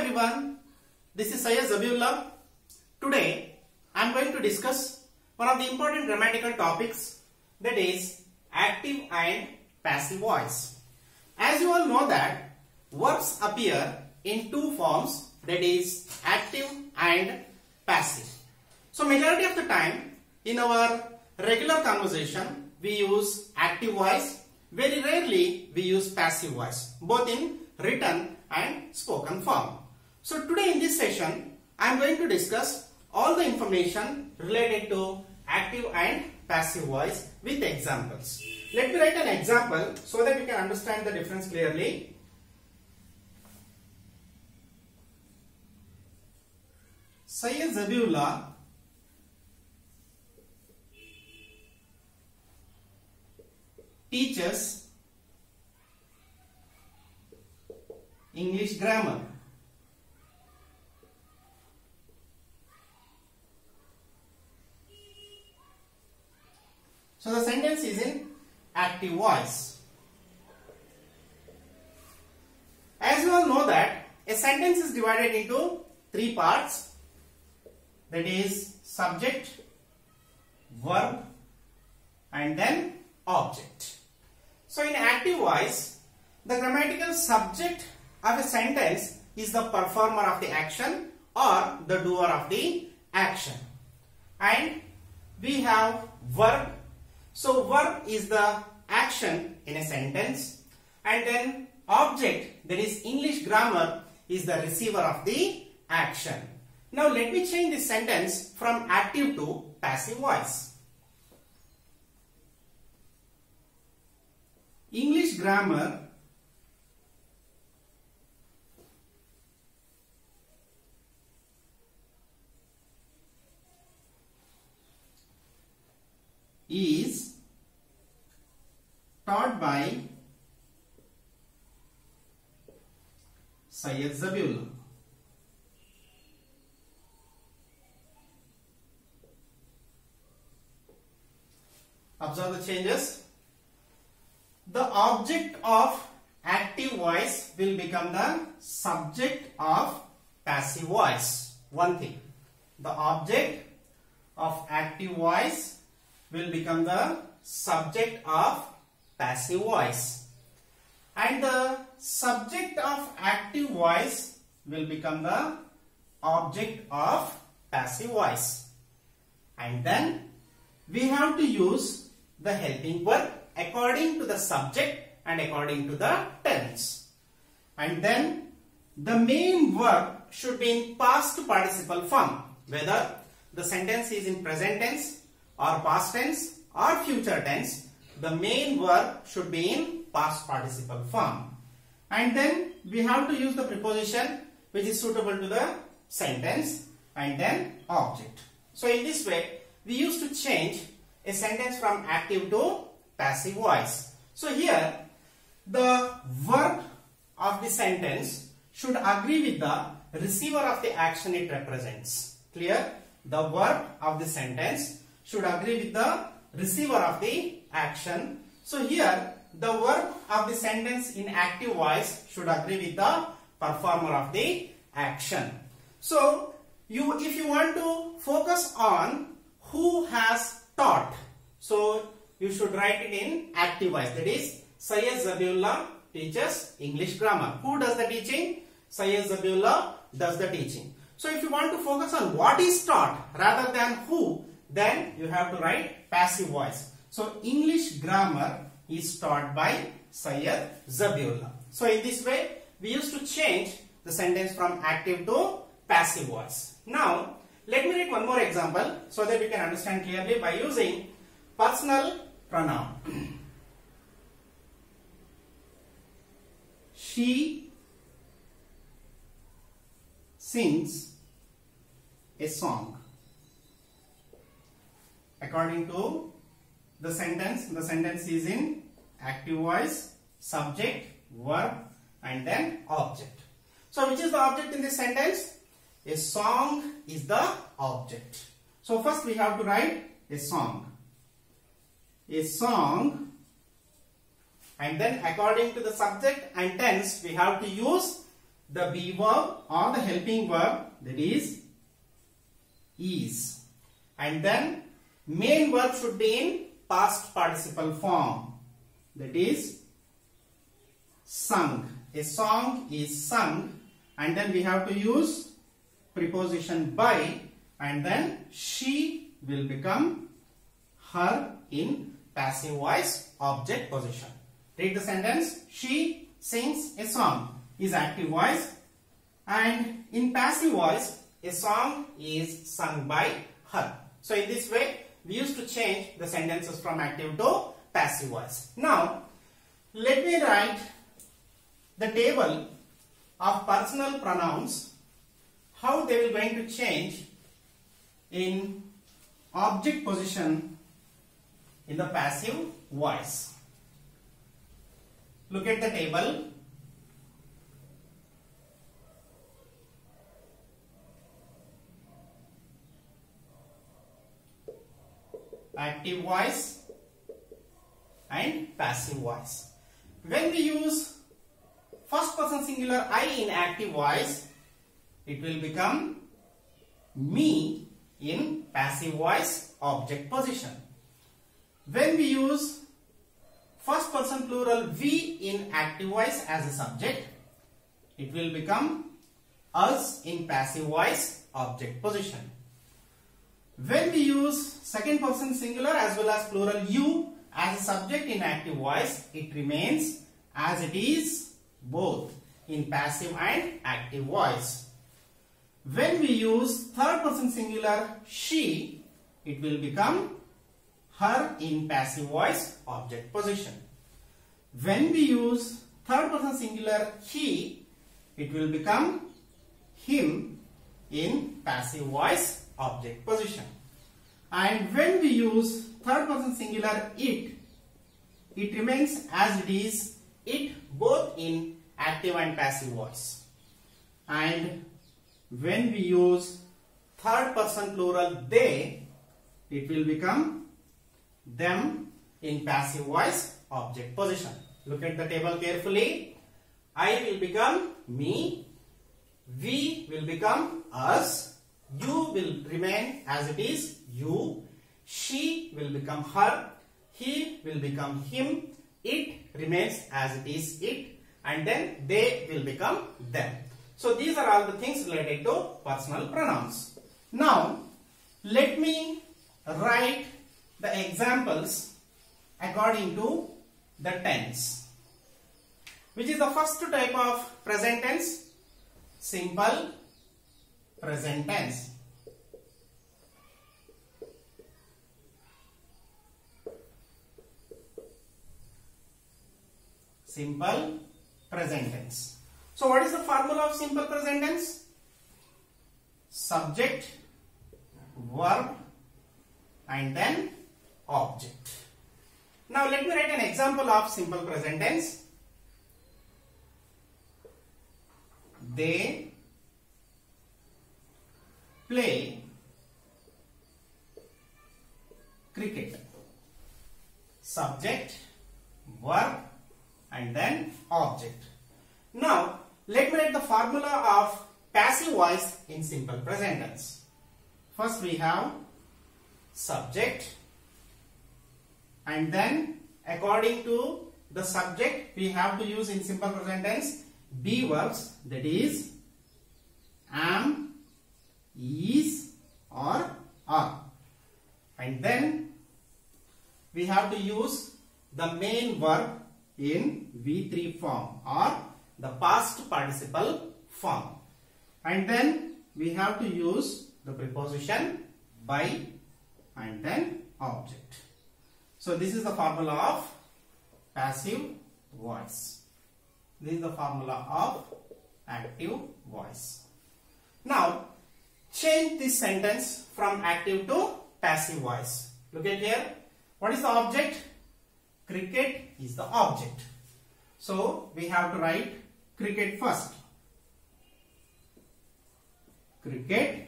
everyone, this is Syed Zabiullah. Today I am going to discuss one of the important grammatical topics, that is active and passive voice. As you all know that verbs appear in two forms, that is active and passive. So majority of the time in our regular conversation we use active voice, very rarely we use passive voice, both in written and spoken form. So today in this session I am going to discuss all the information related to active and passive voice with examples. Let me write an example so that you can understand the difference clearly. Syed Zabiullah teaches English grammar. So the sentence is in active voice. As you all know that a sentence is divided into three parts, that is subject, verb and then object. So in active voice, the grammatical subject of a sentence is the performer of the action or the doer of the action. And we have verb. So verb is the action in a sentence, and then object, that is English grammar, is the receiver of the action. Now let me change this sentence from active to passive voice. English grammar is taught by Syed Zabiullah. Observe the changes. The object of active voice will become the subject of passive voice. One thing. The object of active voice will become the subject of passive voice, and the subject of active voice will become the object of passive voice. And then we have to use the helping verb according to the subject and according to the tense. And then the main verb should be in past participle form, whether the sentence is in present tense or past tense or future tense, the main verb should be in past participle form. And then we have to use the preposition which is suitable to the sentence and then object. So in this way we used to change a sentence from active to passive voice. So here the verb of the sentence should agree with the receiver of the action it represents. Clear? The verb of the sentence should agree with the receiver of the action. So here the verb of the sentence in active voice should agree with the performer of the action. So if you want to focus on who has taught, so you should write it in active voice, that is Syed Zabiullah teaches English grammar. Who does the teaching? Syed Zabiullah does the teaching. So if you want to focus on what is taught rather than who, then you have to write passive voice. So English grammar is taught by Syed Zabiullah. So in this way we used to change the sentence from active to passive voice. Now let me read one more example so that you can understand clearly by using personal pronoun. She sings a song. According to the sentence is in active voice, subject, verb and then object. So which is the object in this sentence? A song is the object. So first we have to write a song. A song, and then according to the subject and tense we have to use the be verb or the helping verb, that is and then main verb should be in past participle form, that is sung. A song is sung, and then we have to use preposition by, and then she will become her in passive voice object position. Read the sentence. She sings a song is active voice, and in passive voice a song is sung by her. So in this way we used to change the sentences from active to passive voice. Now let me write the table of personal pronouns, how they will going to change in object position in the passive voice. Look at the table. Active voice and passive voice. When we use first person singular I in active voice, it will become me in passive voice object position. When we use first person plural we in active voice as a subject, it will become us in passive voice object position. When we use second person singular as well as plural you as a subject in active voice, it remains as it is both in passive and active voice. When we use third person singular she, it will become her in passive voice object position. When we use third person singular he, it will become him in passive voice object position. And when we use third person singular it remains as it is it both in active and passive voice. And when we use third person plural they, it will become them in passive voice object position. Look at the table carefully. I will become me, we will become us, you will remain as it is you, she will become her, he will become him, it remains as it is it, and then they will become them. So these are all the things related to personal pronouns. Now let me write the examples according to the tense. Which is the first type of present tense? Simple present tense. Simple present tense. So what is the formula of simple present tense? Subject, verb, and then object. Now let me write an example of simple present tense. They play cricket. Subject, verb, and then object. Now let me write the formula of passive voice in simple present tense. First we have subject, and then according to the subject we have to use in simple present tense be verbs, that is am, is, or are. And then we have to use the main verb in V3 form or the past participle form. And then we have to use the preposition by and then object. So this is the formula of passive voice. This is the formula of active voice. Now change this sentence from active to passive voice. Look at here. What is the object? Cricket is the object. So we have to write cricket first. Cricket,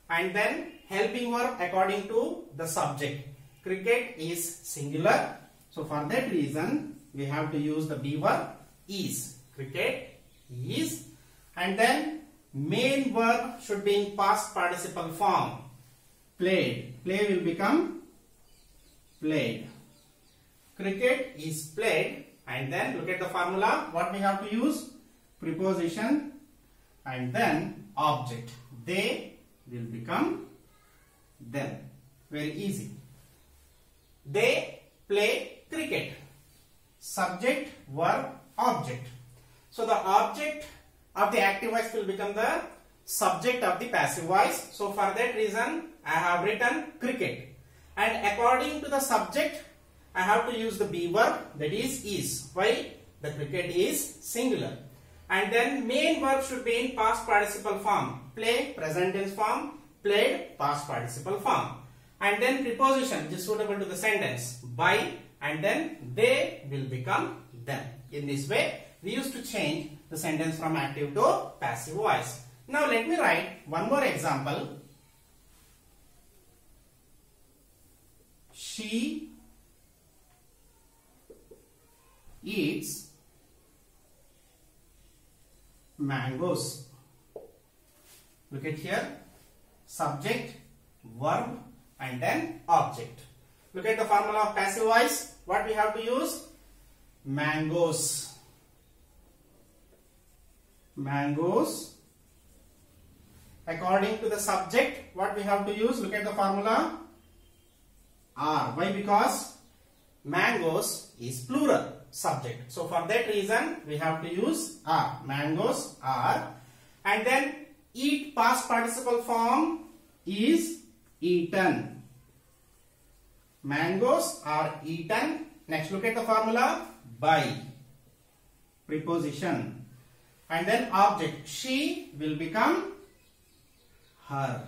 and then helping verb according to the subject. Cricket is singular. So for that reason we have to use the be verb is. Cricket is, and then main verb should be in past participle form. Played. Play will become played. Cricket is played, and then look at the formula. What we have to use? Preposition and then object. They will become them. Very easy. They play cricket. Subject, verb, object. So the object of the active voice will become the subject of the passive voice. So for that reason I have written cricket, and according to the subject I have to use the be verb, that is. Why? The cricket is singular. And then main verb should be in past participle form. Play, present tense form. Played, past participle form. And then preposition which is suitable to the sentence. By, and then they will become them. In this way we used to change the sentence from active to passive voice. Now let me write one more example. She eats mangoes. Look at here. Subject, verb, and then object. Look at the formula of passive voice. What we have to use? Mangoes. Mangoes. According to the subject, what we have to use? Look at the formula. Are. Why? Because mangoes is plural subject. So for that reason we have to use are. Mangoes are. And then eat past participle form is eaten. Mangoes are eaten. Next look at the formula. By. Preposition. And then object. She will become her.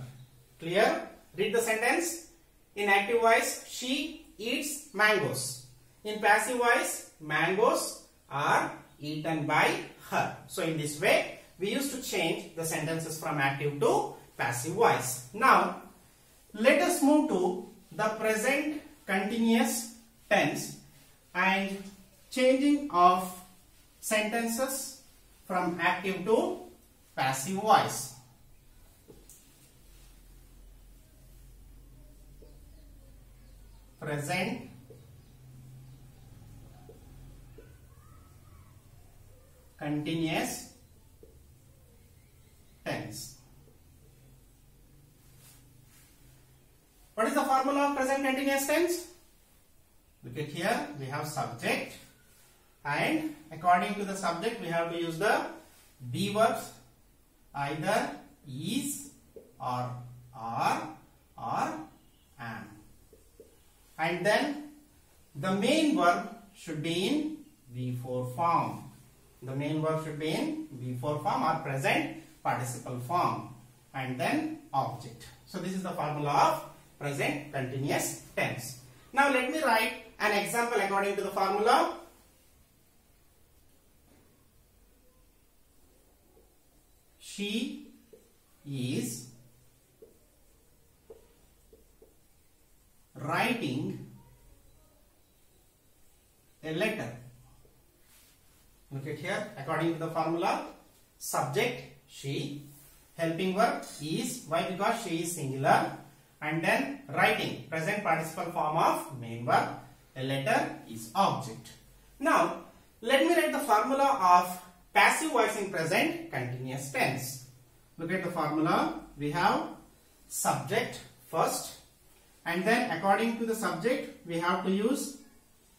Clear? Read the sentence. In active voice, she eats mangoes. In passive voice, mangoes are eaten by her. So in this way, we used to change the sentences from active to passive voice. Now, let us move to the present continuous tense and changing of sentences from active to passive voice. Present continuous tense. What is the formula of present continuous tense? Look at here, we have subject, and according to the subject we have to use the be verbs, either is or are or am. And then the main verb should be in V4 form. The main verb should be in V4 form or present participle form. And then object. So this is the formula of present continuous tense. Now let me write an example according to the formula. She is writing a letter. Look at here, according to the formula, subject she, helping verb is. Why? Because she is singular. And then writing, present participle form of main verb, a letter is object. Now let me write the formula of passive voice in present continuous tense. Look at the formula. We have subject first, and then according to the subject we have to use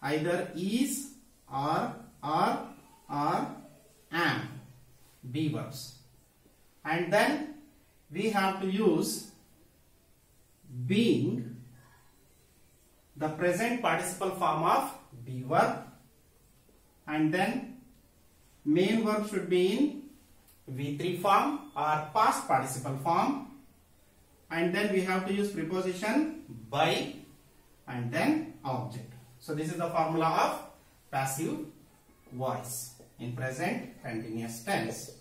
either is or are or am, be verbs. And then we have to use being, the present participle form of be verb, and then main verb should be in V3 form or past participle form, and then we have to use preposition by and then object. So this is the formula of passive voice in present continuous tense.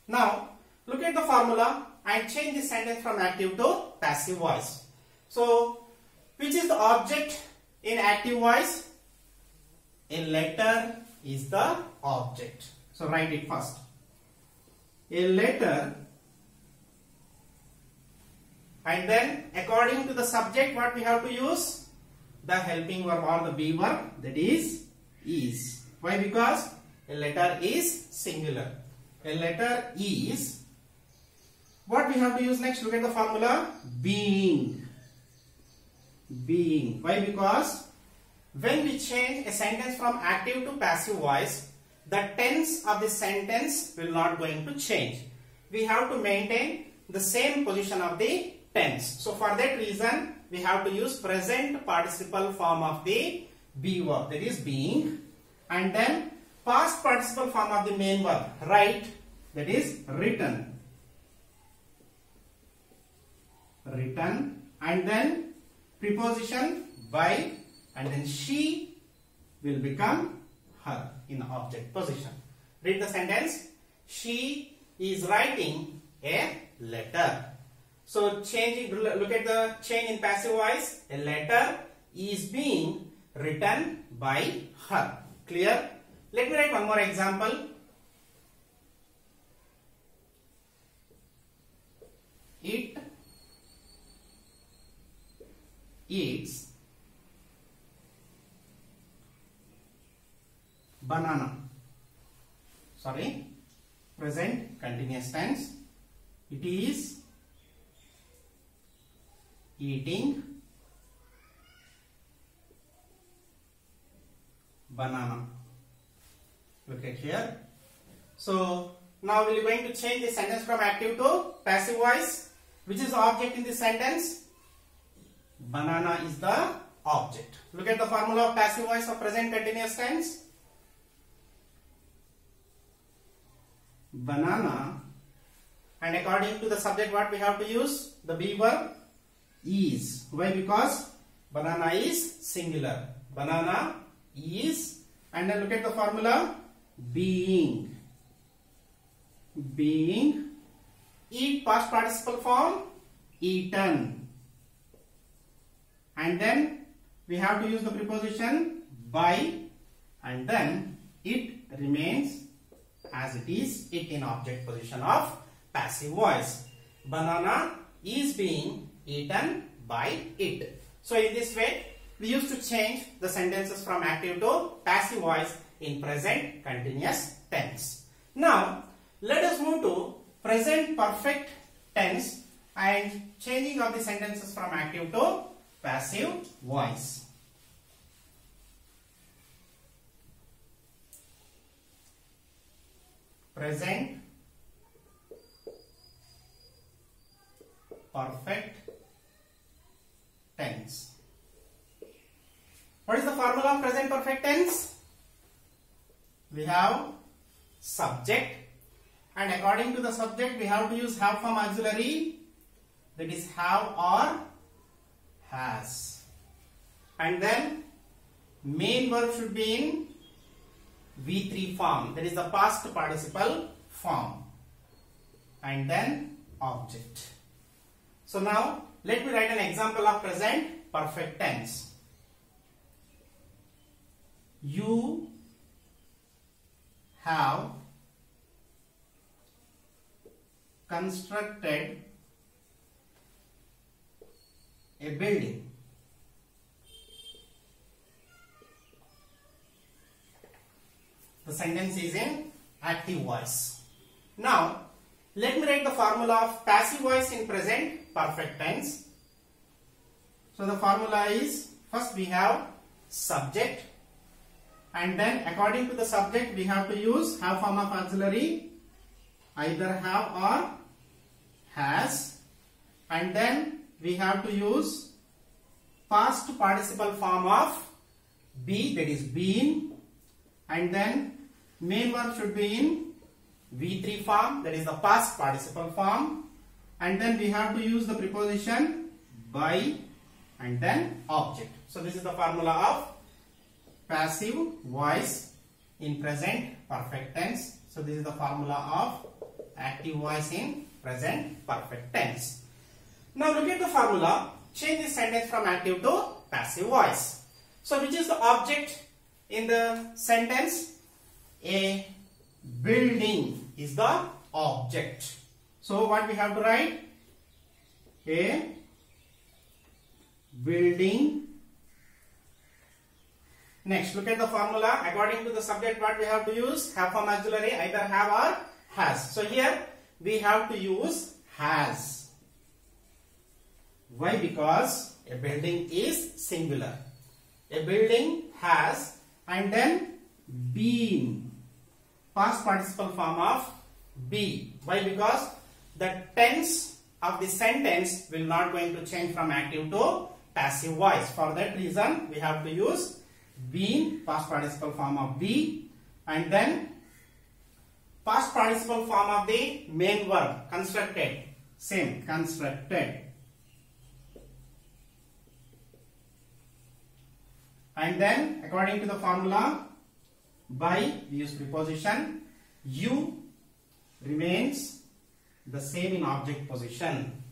Now look at the formula and change the sentence from active to passive voice. So which is the object in active voice? A letter is the object. So write it first. a letter, and then according to the subject what we have to use? The helping verb or the be verb, that is. Why? Because a letter is singular. A letter is. What we have to use next? Look at the formula. Being. Why? Because when we change a sentence from active to passive voice, the tense of the sentence will not going to change. We have to maintain the same position of the tense. So for that reason, we have to use present participle form of the be verb, that is being, and then past participle form of the main verb, write, that is written, and then preposition by, and then she will become her in object position. Read the sentence. She is writing a letter. So changing, look at the change in passive voice. A letter is being written by her. Clear? Let me write one more example. It eats banana. Sorry, present continuous tense. It is eating banana. Look at here. So now we are going to change the sentence from active to passive voice. Which is the object in this sentence? Banana is the object. Look at the formula of passive voice of present continuous tense. Banana, and according to the subject what we have to use? The be verb is. Why? Because banana is singular. Banana is, and then look at the formula. Being. Eat past participle form, eaten, and then we have to use the preposition by, and then it remains as it is, it in object position of passive voice. Banana is being eaten by it. So in this way we used to change the sentences from active to passive voice in present continuous tense. Now let us move to present perfect tense and changing of the sentences from active to passive voice. Present perfect tense. What is the formula of present perfect tense? We have subject, and according to the subject we have to use have form auxiliary, that is have or has, and then main verb should be in V3 form, that is the past participle form, and then object. So now let me write an example of present perfect tense. You have constructed a building. The sentence is in active voice. Now let me write the formula of passive voice in present perfect tense. So the formula is, first we have subject, and then according to the subject we have to use have form of auxiliary, either have or has, and then we have to use past participle form of be, that is been, and then main verb should be in V3 form, that is the past participle form, and then we have to use the preposition by, and then object. So this is the formula of passive voice in present perfect tense. So this is the formula of active voice in present perfect tense. Now look at the formula. Change this sentence from active to passive voice. So which is the object in the sentence? A building is the object. So what we have to write? A building. Next, look at the formula. According to the subject, what we have to use? Have form auxiliary, either have or has. So here we have to use has. Why? Because a building is singular. A building has, and then been, past participle form of be. Why? Because the tense of the sentence will not going to change from active to passive voice. For that reason, we have to use been, past participle form of be, and then past participle form of the main verb, constructed. Same, constructed. And then according to the formula, by, we use preposition. You remains the same in object position.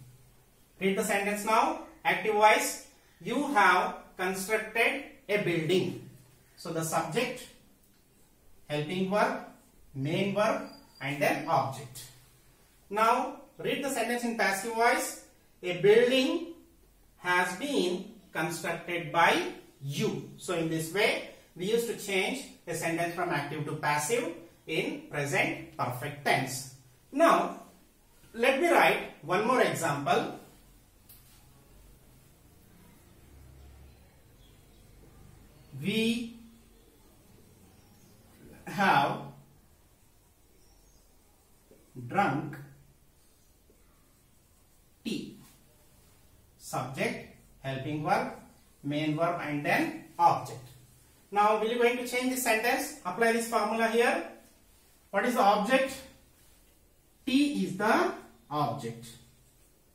Read the sentence now. Active voice. You have constructed a building. So the subject, helping verb, main verb, and then object. Now read the sentence in passive voice. A building has been constructed by you. So in this way, we used to change a sentence from active to passive in present perfect tense. Now let me write one more example. We have drunk tea. Subject, helping verb, main verb, and then object. Now will you going to change this sentence? Apply this formula here. What is the object? Tea is the object.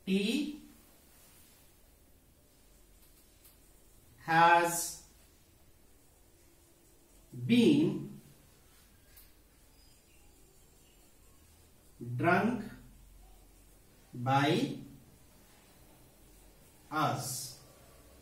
Tea has been drunk by us.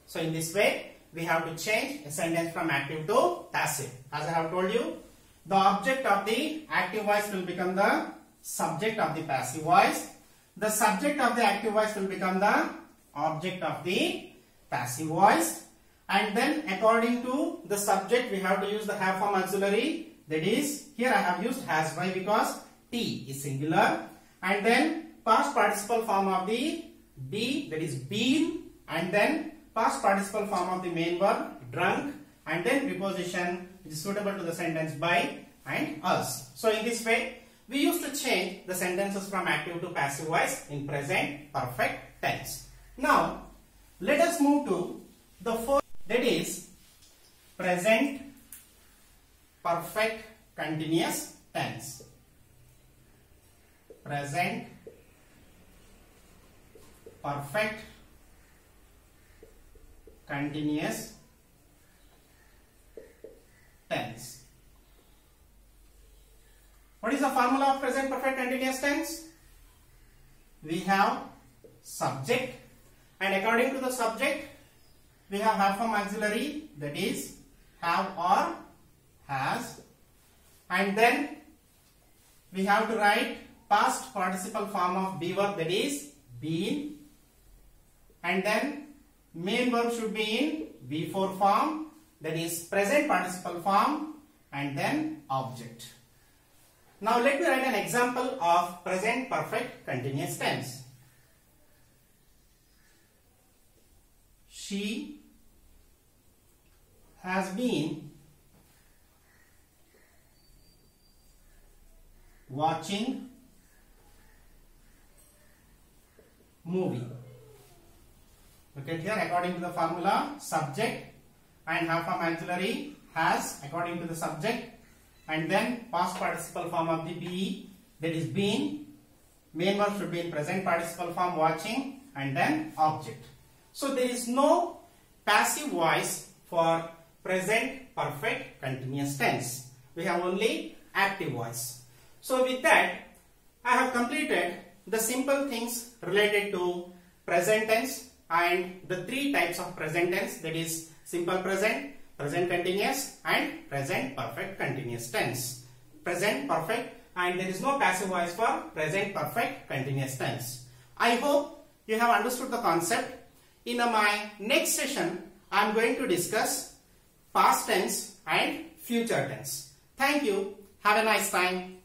So in this way, we have to change a sentence from active to passive. As I have told you, the object of the active voice will become the subject of the passive voice. The subject of the active voice will become the object of the passive voice. And then according to the subject, we have to use the have form auxiliary. That is, here I have used has. Why? Because tea is singular. And then past participle form of the be, that is been, and then past participle form of the main verb, drunk, and then preposition which is suitable to the sentence by and us. So in this way, we used to change the sentences from active to passive voice in present perfect tense. Now let us move to the fourth, that is present perfect continuous tense. Present perfect continuous tense. What is the formula of present perfect continuous tense? We have subject, and according to the subject, we have form auxiliary, that is have or has, and then we have to write past participle form of be verb, that is been, and then main verb should be in V4 form, that is present participle form, and then object. Now let me write an example of present perfect continuous tense. She has been watching movie. Look at here, according to the formula, subject and have form auxiliary has according to the subject, and then past participle form of the be, that is been, main verb should be in present participle form watching, and then object. So there is no passive voice for present perfect continuous tense. We have only active voice. So with that, I have completed the simple things related to present tense and the three types of present tense, that is simple present, present continuous, and present perfect continuous tense. Present perfect and there is no passive voice for present perfect continuous tense. I hope you have understood the concept. In my next session, I am going to discuss past tense and future tense. Thank you. Have a nice time.